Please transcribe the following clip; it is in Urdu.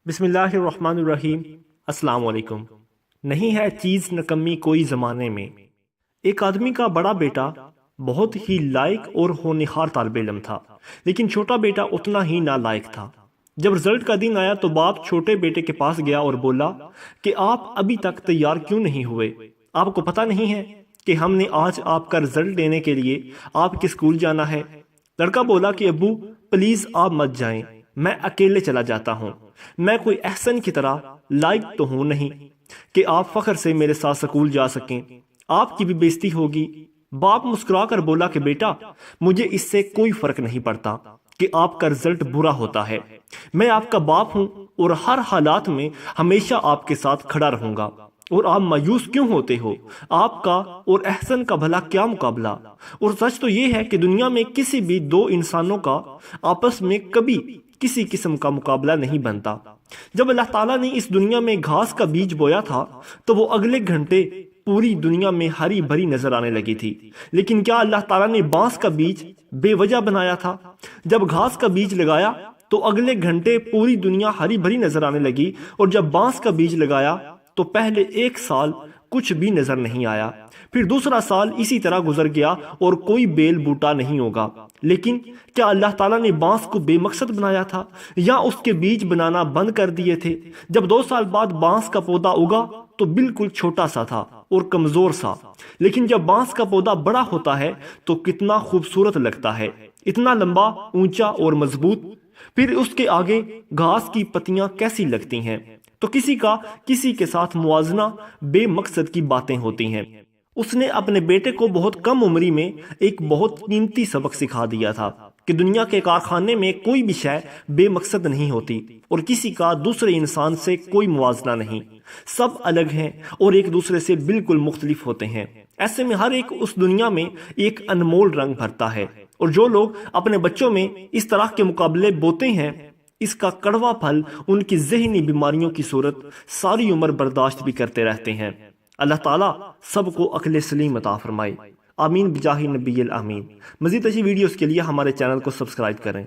بسم اللہ الرحمن الرحیم۔ السلام علیکم۔ نہیں ہے چیز نکمی کوئی زمانے میں۔ ایک آدمی کا بڑا بیٹا بہت ہی لائق اور ہونہار طالب علم تھا، لیکن چھوٹا بیٹا اتنا ہی نالائق تھا۔ جب رزلٹ کا دن آیا تو باپ چھوٹے بیٹے کے پاس گیا اور بولا کہ آپ ابھی تک تیار کیوں نہیں ہوئے؟ آپ کو پتہ نہیں ہے کہ ہم نے آج آپ کا رزلٹ لینے کے لیے آپ کے اسکول جانا ہے؟ لڑکا بولا کہ ابو پلیز آپ مت جائیں، میں اکیلے چلا جاتا ہوں، میں کوئی احسن کی طرح لائق تو ہوں نہیں کہ آپ فخر سے میرے ساتھ سکول جا سکیں، آپ کی بھی بےزتی ہوگی۔ باپ مسکرا کر بولا کہ بیٹا مجھے اس سے کوئی فرق نہیں پڑتا کہ آپ کا رزلٹ برا ہوتا ہے، میں آپ کا باپ ہوں اور ہر حالات میں ہمیشہ آپ کے ساتھ کھڑا رہوں گا، اور آپ مایوس کیوں ہوتے ہو؟ آپ کا اور احسن کا بھلا کیا مقابلہ؟ اور سچ تو یہ ہے کہ دنیا میں کسی بھی دو انسانوں کا آپس میں کبھی کسی قسم کا مقابلہ نہیں بنتا۔ جب اللہ تعالیٰ نے اس دنیا میں گھاس کا بیج بویا تھا تو وہ اگلے گھنٹے پوری دنیا میں ہری بھری نظر آنے لگی تھی، لیکن کیا اللہ تعالیٰ نے بانس کا بیج بے وجہ بنایا تھا؟ جب گھاس کا بیج لگایا تو اگلے گھنٹے پوری دنیا ہری بھری نظر آنے لگی، اور جب بانس کا بیج لگایا تو پہلے 1 سال کچھ بھی نظر نہیں آیا، پھر دوسرا سال اسی طرح گزر گیا اور کوئی بیل بوٹا نہیں ہوگا۔ لیکن کیا اللہ تعالیٰ نے بانس کو بے مقصد بنایا تھا یا اس کے بیج بنانا بند کر دیے تھے؟ جب 2 سال بعد بانس کا پودا اگا تو بالکل چھوٹا سا تھا اور کمزور سا، لیکن جب بانس کا پودا بڑا ہوتا ہے تو کتنا خوبصورت لگتا ہے، اتنا لمبا، اونچا اور مضبوط۔ پھر اس کے آگے گھاس کی پتیاں کیسی لگتی ہیں؟ تو کسی کا کسی کے ساتھ موازنہ بے مقصد کی باتیں ہوتی ہیں۔ اس نے اپنے بیٹے کو بہت کم عمری میں ایک بہت قیمتی سبق سکھا دیا تھا کہ دنیا کے کارخانے میں کوئی بھی شے بے مقصد نہیں ہوتی اور کسی کا دوسرے انسان سے کوئی موازنہ نہیں، سب الگ ہیں اور ایک دوسرے سے بالکل مختلف ہوتے ہیں۔ ایسے میں ہر ایک اس دنیا میں ایک انمول رنگ بھرتا ہے، اور جو لوگ اپنے بچوں میں اس طرح کے مقابلے بوتے ہیں اس کا کڑوا پھل ان کی ذہنی بیماریوں کی صورت ساری عمر برداشت بھی کرتے رہتے ہیں۔ اللہ تعالیٰ سب کو عقل سلیم عطا فرمائے، آمین بجاہ نبی الامین۔ مزید اچھی ویڈیوز کے لیے ہمارے چینل کو سبسکرائب کریں۔